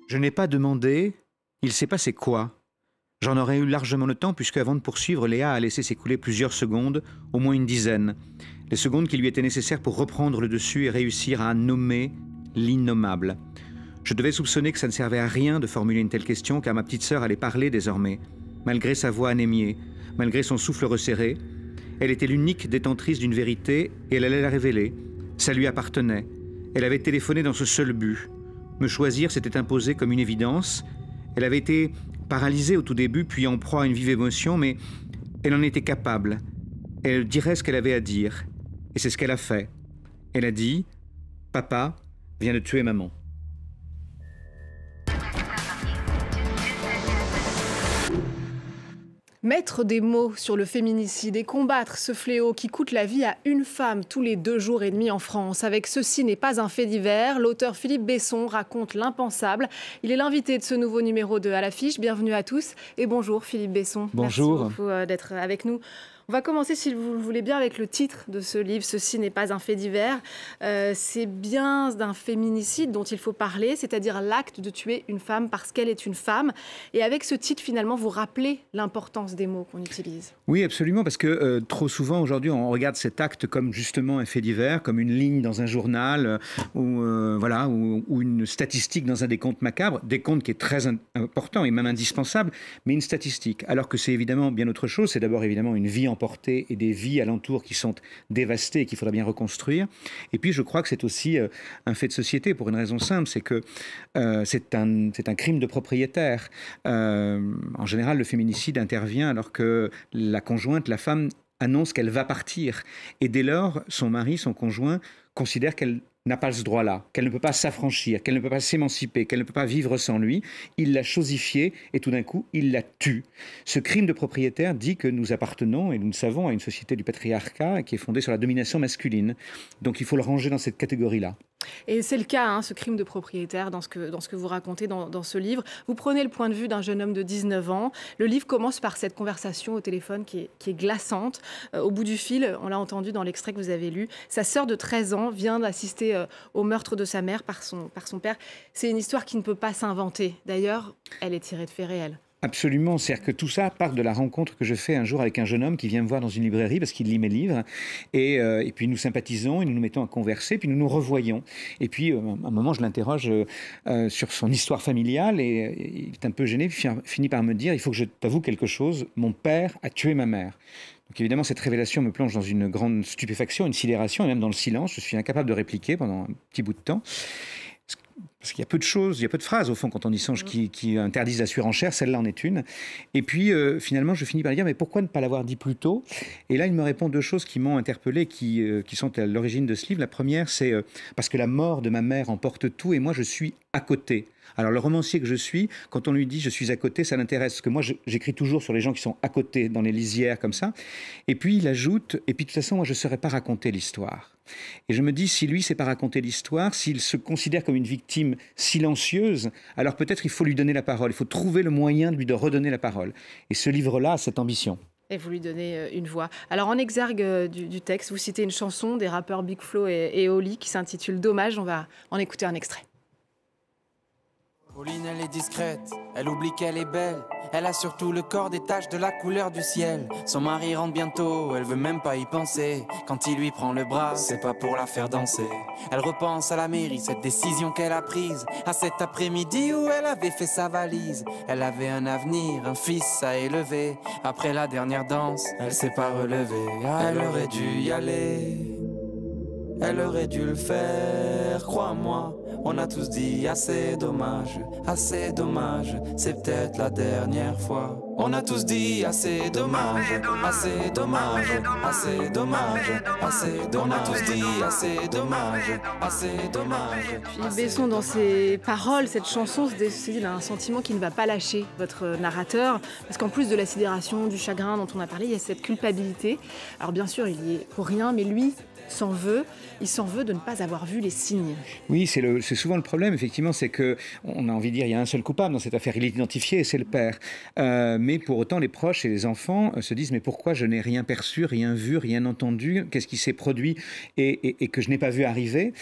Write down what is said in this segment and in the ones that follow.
Je n'ai pas demandé, il s'est passé quoi? J'en aurais eu largement le temps puisque avant de poursuivre, Léa a laissé s'écouler plusieurs secondes, au moins une dizaine. Les secondes qui lui étaient nécessaires pour reprendre le dessus et réussir à nommer l'innommable. Je devais soupçonner que ça ne servait à rien de formuler une telle question car ma petite sœur allait parler désormais. Malgré sa voix anémiée, malgré son souffle resserré, elle était l'unique détentrice d'une vérité et elle allait la révéler. Ça lui appartenait. Elle avait téléphoné dans ce seul but. Me choisir s'était imposé comme une évidence. Elle avait été paralysée au tout début, puis en proie à une vive émotion, mais elle en était capable. Elle dirait ce qu'elle avait à dire. Et c'est ce qu'elle a fait. Elle a dit « Papa vient de tuer maman ». Mettre des mots sur le féminicide et combattre ce fléau qui coûte la vie à une femme tous les 2 jours et demi en France. Avec Ceci n'est pas un fait divers, l'auteur Philippe Besson raconte l'impensable. Il est l'invité de ce nouveau numéro de À l'affiche. Bienvenue à tous et bonjour Philippe Besson. Bonjour. Merci beaucoup d'être avec nous. On va commencer, si vous le voulez bien, avec le titre de ce livre, « Ceci n'est pas un fait divers ». C'est bien d'un féminicide dont il faut parler, c'est-à-dire l'acte de tuer une femme parce qu'elle est une femme. Et avec ce titre, finalement, vous rappelez l'importance des mots qu'on utilise. Oui, absolument, parce que trop souvent, aujourd'hui, on regarde cet acte comme justement un fait divers, comme une ligne dans un journal, ou une statistique dans un décompte macabre, décompte qui est très important et même indispensable, mais une statistique. Alors que c'est évidemment bien autre chose, c'est d'abord évidemment une vie emportée et des vies alentours qui sont dévastées et qu'il faudra bien reconstruire. Et puis je crois que c'est aussi un fait de société pour une raison simple, c'est que c'est un crime de propriétaire. En général, le féminicide intervient alors que la conjointe, la femme, annonce qu'elle va partir. Et dès lors, son mari, son conjoint, considère qu'elle n'a pas ce droit-là, qu'elle ne peut pas s'affranchir, qu'elle ne peut pas s'émanciper, qu'elle ne peut pas vivre sans lui. Il l'a chosifiée et tout d'un coup, il la tue. Ce crime de propriétaire dit que nous appartenons, et nous le savons, à une société du patriarcat qui est fondée sur la domination masculine. Donc il faut le ranger dans cette catégorie-là. Et c'est le cas, ce crime de propriétaire, dans ce que vous racontez dans ce livre. Vous prenez le point de vue d'un jeune homme de 19 ans. Le livre commence par cette conversation au téléphone qui est glaçante. Au bout du fil, on l'a entendu dans l'extrait que vous avez lu, sa sœur de 13 ans vient d'assister au meurtre de sa mère par son père. C'est une histoire qui ne peut pas s'inventer. D'ailleurs, elle est tirée de faits réels. Absolument, c'est-à-dire que tout ça part de la rencontre que je fais un jour avec un jeune homme qui vient me voir dans une librairie parce qu'il lit mes livres et puis nous sympathisons et nous nous mettons à converser puis nous nous revoyons et puis à un moment je l'interroge sur son histoire familiale et il est un peu gêné puis finit par me dire il faut que je t'avoue quelque chose, mon père a tué ma mère. Donc évidemment, cette révélation me plonge dans une grande stupéfaction, une sidération, et même dans le silence. Je suis incapable de répliquer pendant un petit bout de temps. Parce qu'il y a peu de choses, il y a peu de phrases, au fond, quand on y songe, qui interdisent la surenchère. Celle-là en est une. Et puis, finalement, je finis par lui dire, mais pourquoi ne pas l'avoir dit plus tôt? Et là, il me répond 2 choses qui m'ont interpellé, qui sont à l'origine de ce livre. La première, c'est parce que la mort de ma mère emporte tout, et moi, je suis à côté. Alors, le romancier que je suis, quand on lui dit « je suis à côté », ça l'intéresse. Parce que moi, j'écris toujours sur les gens qui sont à côté, dans les lisières, comme ça. Et puis, il ajoute « et puis, de toute façon, moi, je ne saurais pas raconter l'histoire ». Et je me dis, si lui ne sait pas raconter l'histoire, s'il se considère comme une victime silencieuse, alors peut-être il faut lui donner la parole. Il faut trouver le moyen de redonner la parole. Et ce livre-là a cette ambition. Et vous lui donnez une voix. Alors, en exergue du texte, vous citez une chanson des rappeurs Big Flo et Oli qui s'intitule « Dommage ». On va en écouter un extrait. Pauline, elle est discrète, elle oublie qu'elle est belle. Elle a surtout le corps des taches de la couleur du ciel. Son mari rentre bientôt, elle veut même pas y penser. Quand il lui prend le bras, c'est pas pour la faire danser. Elle repense à la mairie, cette décision qu'elle a prise. À cet après-midi où elle avait fait sa valise. Elle avait un avenir, un fils à élever. Après la dernière danse, elle s'est pas relevée. Elle aurait dû y aller, elle aurait dû le faire, crois-moi. On a tous dit assez dommage, c'est peut-être la dernière fois. On a tous dit assez dommage, assez dommage, assez dommage, assez dommage. On a tous dit assez dommage, assez dommage. Philippe Besson, dans ses paroles, cette chanson se décide d'un sentiment qui ne va pas lâcher votre narrateur, parce qu'en plus de la sidération, du chagrin dont on a parlé, il y a cette culpabilité. Alors bien sûr, il y est pour rien, mais lui s'en veut. Il s'en veut de ne pas avoir vu les signes. Oui, c'est souvent le problème, effectivement, c'est qu'on a envie de dire qu'il y a un seul coupable dans cette affaire, il est identifié et c'est le père. Mais mais pour autant les proches et les enfants se disent mais pourquoi je n'ai rien perçu, rien vu, rien entendu, qu'est-ce qui s'est produit et que je n'ai pas vu arriver.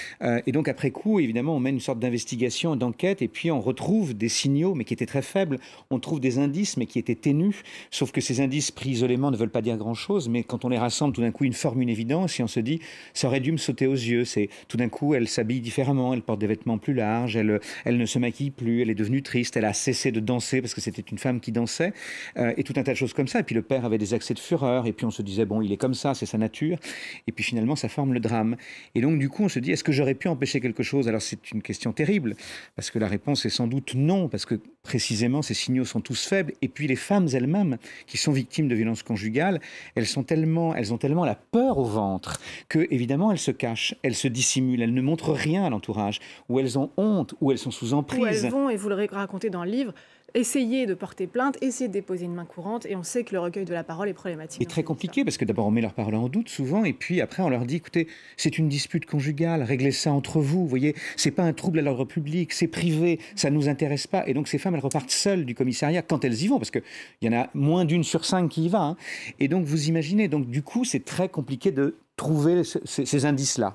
Et donc après coup, évidemment, on mène une sorte d'investigation, d'enquête, et puis on retrouve des signaux, mais qui étaient très faibles. On trouve des indices, mais qui étaient ténus. Sauf que ces indices pris isolément ne veulent pas dire grand-chose, mais quand on les rassemble, tout d'un coup, ils forment une évidence, et on se dit, ça aurait dû me sauter aux yeux. C'est tout d'un coup, elle s'habille différemment, elle porte des vêtements plus larges, elle ne se maquille plus, elle est devenue triste, elle a cessé de danser parce que c'était une femme qui dansait, et tout un tas de choses comme ça. Et puis le père avait des accès de fureur, et puis on se disait, bon, il est comme ça, c'est sa nature. Et puis finalement, ça forme le drame. Et donc, du coup, on se dit, est-ce que j'aurais pu empêcher quelque chose? Alors, c'est une question terrible, parce que la réponse est sans doute non, parce que précisément, ces signaux sont tous faibles. Et puis, les femmes elles-mêmes, qui sont victimes de violences conjugales, elles ont tellement la peur au ventre que, évidemment, elles se cachent, elles se dissimulent, elles ne montrent rien à l'entourage, ou elles ont honte, ou elles sont sous emprise. Où elles vont, et vous le racontez dans le livre, essayer de porter plainte, essayer de déposer une main courante, et on sait que le recueil de la parole est problématique. C'est très compliqué, parce que d'abord on met leur parole en doute souvent, et puis après on leur dit, écoutez, c'est une dispute conjugale, réglez ça entre vous, vous voyez, c'est pas un trouble à l'ordre public, c'est privé, ça nous intéresse pas. Et donc ces femmes, elles repartent seules du commissariat quand elles y vont, parce qu'il y en a moins d'1 sur 5 qui y va, hein. Et donc vous imaginez, donc du coup c'est très compliqué de trouver ces indices-là.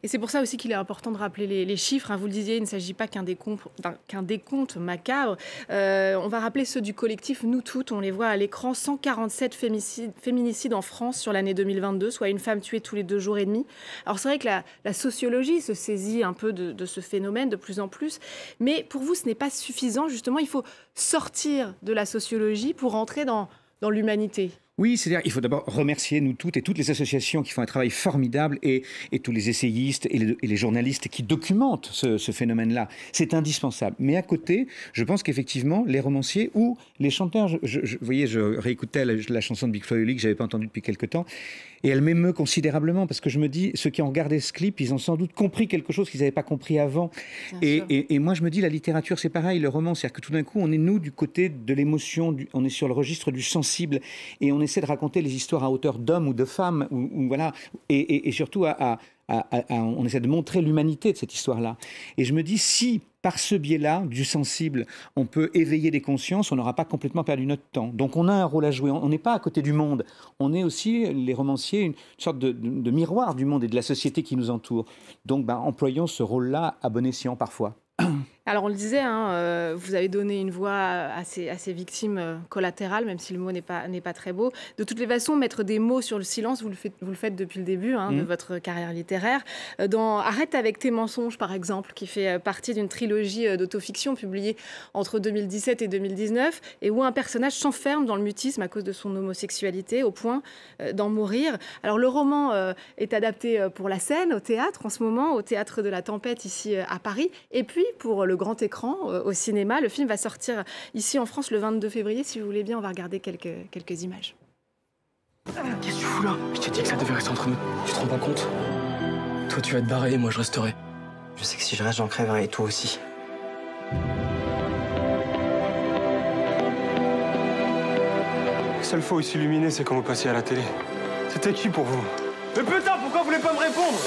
Et c'est pour ça aussi qu'il est important de rappeler les chiffres, hein. Vous le disiez, il ne s'agit pas qu'un décompte macabre. On va rappeler ceux du collectif Nous Toutes. On les voit à l'écran. 147 féminicides en France sur l'année 2022, soit une femme tuée tous les 2 jours et demi. Alors c'est vrai que la sociologie se saisit un peu de ce phénomène de plus en plus. Mais pour vous, ce n'est pas suffisant. Justement, il faut sortir de la sociologie pour entrer dans l'humanité. Oui, c'est-à-dire il faut d'abord remercier Nous Toutes et toutes les associations qui font un travail formidable et tous les essayistes et les journalistes qui documentent ce phénomène-là. C'est indispensable. Mais à côté, je pense qu'effectivement, les romanciers ou les chanteurs, vous voyez, je réécoutais la chanson de Big Flo et Oli que je n'avais pas entendue depuis quelque temps, et elle m'émeut considérablement parce que je me dis, ceux qui ont regardé ce clip, ils ont sans doute compris quelque chose qu'ils n'avaient pas compris avant. Et moi, je me dis, la littérature, c'est pareil, le roman, c'est-à-dire que tout d'un coup, on est nous du côté de l'émotion, on est sur le registre du sensible, et on essaie de raconter les histoires à hauteur d'hommes ou de femmes, ou voilà, et surtout on essaie de montrer l'humanité de cette histoire-là. Et je me dis, si par ce biais-là, du sensible, on peut éveiller des consciences, on n'aura pas complètement perdu notre temps. Donc on a un rôle à jouer, on n'est pas à côté du monde, on est aussi, les romanciers, une sorte de miroir du monde et de la société qui nous entoure. Donc employons ce rôle-là à bon escient parfois. Alors on le disait, hein, vous avez donné une voix à ces victimes collatérales, même si le mot n'est pas très beau. De toutes les façons, mettre des mots sur le silence, vous le faites depuis le début de votre carrière littéraire. Dans Arrête avec tes mensonges, par exemple, qui fait partie d'une trilogie d'autofiction publiée entre 2017 et 2019, et où un personnage s'enferme dans le mutisme à cause de son homosexualité, au point d'en mourir. Alors le roman est adapté pour la scène, au théâtre en ce moment, au Théâtre de la Tempête ici à Paris, et puis pour le grand écran au cinéma. Le film va sortir ici en France le 22 février. Si vous voulez bien, on va regarder quelques images. Qu'est-ce que tu fous là? Je t'ai dit que ça devait rester entre nous. Tu te rends pas compte? Toi, tu vas te barrer et moi, je resterai. Je sais que si je reste, j'en crèverai, et toi aussi. La seule fois où s'illuminer, c'est quand vous passiez à la télé. C'était qui pour vous? Mais putain, pourquoi vous voulez pas me répondre?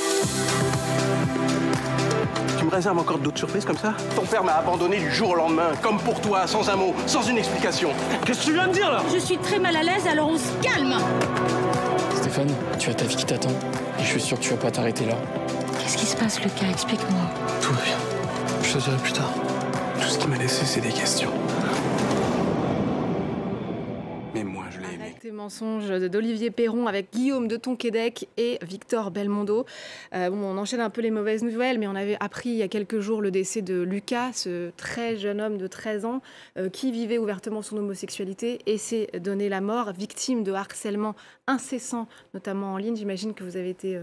Tu me réserves encore d'autres surprises comme ça? Ton père m'a abandonné du jour au lendemain, comme pour toi, sans un mot, sans une explication. Qu'est-ce que tu viens de dire là? Je suis très mal à l'aise, alors on se calme. Stéphane, tu as ta vie qui t'attend. Et je suis sûr que tu vas pas t'arrêter là. Qu'est-ce qui se passe, Lucas? Explique-moi. Tout va bien. Je te dirai plus tard. Tout ce qui m'a laissé, c'est des questions. Mais moi, je l'ai aimé. Arrête tes mensonges d'Olivier Perron avec Guillaume de Tonquédec et Victor Belmondo. On enchaîne un peu les mauvaises nouvelles, mais on avait appris il y a quelques jours le décès de Lucas, ce très jeune homme de 13 ans qui vivait ouvertement son homosexualité et s'est donné la mort, victime de harcèlement incessant, notamment en ligne. J'imagine que vous avez été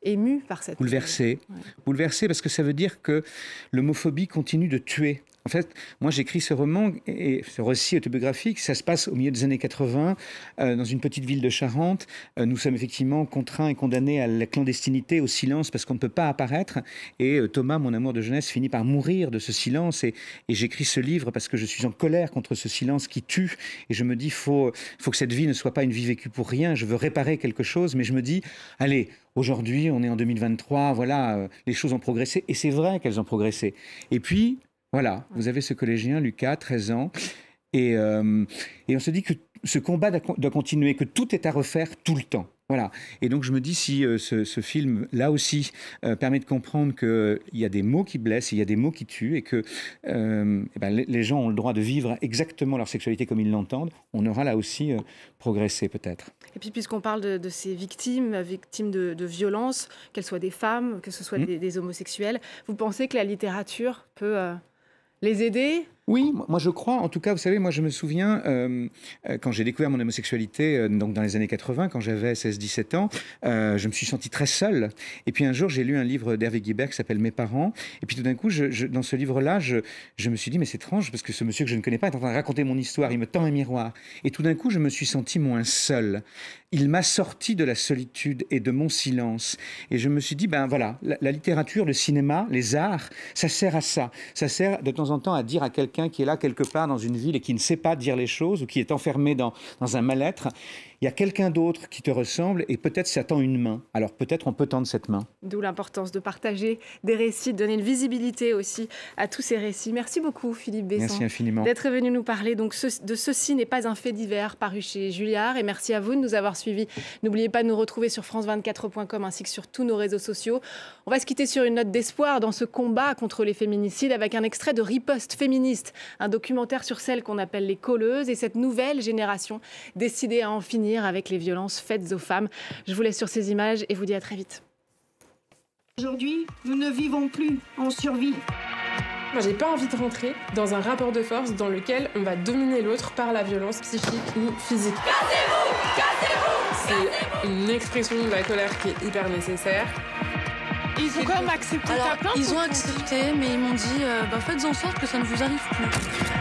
ému par cette... Bouleversé. Bouleversé parce que ça veut dire que l'homophobie continue de tuer. En fait, moi j'écris ce roman et ce récit autobiographique, ça se passe au milieu des années 80, dans une petite ville de Charente. Nous sommes effectivement contraints et condamnés à la clandestinité, au silence, parce qu'on ne peut pas apparaître. Et Thomas, mon amour de jeunesse, finit par mourir de ce silence. Et j'écris ce livre parce que je suis en colère contre ce silence qui tue. Et je me dis, faut que cette vie ne soit pas une vie vécue pour rien. Je veux réparer quelque chose, mais je me dis, allez, aujourd'hui, on est en 2023, voilà, les choses ont progressé. Et c'est vrai qu'elles ont progressé. Et puis... voilà, vous avez ce collégien, Lucas, 13 ans, Et on se dit que ce combat doit continuer, que tout est à refaire tout le temps. Voilà. Et donc je me dis, si ce film, là aussi, permet de comprendre qu'il y a des mots qui blessent, il y a des mots qui tuent, et que les gens ont le droit de vivre exactement leur sexualité comme ils l'entendent, on aura là aussi progressé peut-être. Et puis puisqu'on parle de ces victimes de violences, qu'elles soient des femmes, que ce soit des homosexuels, vous pensez que la littérature peut les aider ? Oui, moi je crois. En tout cas, vous savez, moi je me souviens, quand j'ai découvert mon homosexualité, donc dans les années 80, quand j'avais 16-17 ans, je me suis senti très seul. Et puis un jour, j'ai lu un livre d'Hervé Guibert qui s'appelle « Mes parents ». Et puis tout d'un coup, dans ce livre-là, je me suis dit, mais c'est étrange, parce que ce monsieur que je ne connais pas est en train de raconter mon histoire, il me tend un miroir. Et tout d'un coup, je me suis senti moins seul. Il m'a sorti de la solitude et de mon silence. Et je me suis dit, ben voilà, la littérature, le cinéma, les arts, ça sert à ça. Ça sert de temps en temps à dire à quelqu'un qui est là quelque part dans une ville et qui ne sait pas dire les choses ou qui est enfermé dans un mal-être, il y a quelqu'un d'autre qui te ressemble et peut-être ça tend une main. Alors peut-être on peut tendre cette main. D'où l'importance de partager des récits, de donner une visibilité aussi à tous ces récits. Merci beaucoup Philippe Besson. Merci infiniment. D'être venu nous parler donc de Ceci n'est pas un fait divers paru chez Julliard. Et merci à vous de nous avoir suivis. N'oubliez pas de nous retrouver sur france24.com ainsi que sur tous nos réseaux sociaux. On va se quitter sur une note d'espoir dans ce combat contre les féminicides avec un extrait de Riposte féministe, un documentaire sur celles qu'on appelle les colleuses et cette nouvelle génération décidée à en finir avec les violences faites aux femmes. Je vous laisse sur ces images et vous dis à très vite. Aujourd'hui, nous ne vivons plus en survie. Moi, j'ai pas envie de rentrer dans un rapport de force dans lequel on va dominer l'autre par la violence psychique ou physique. Cassez-vous! Cassez-vous! C'est une expression de la colère qui est hyper nécessaire. Ils ont quand même accepté ta plainte? Ils ont accepté, mais ils m'ont dit faites en sorte que ça ne vous arrive plus.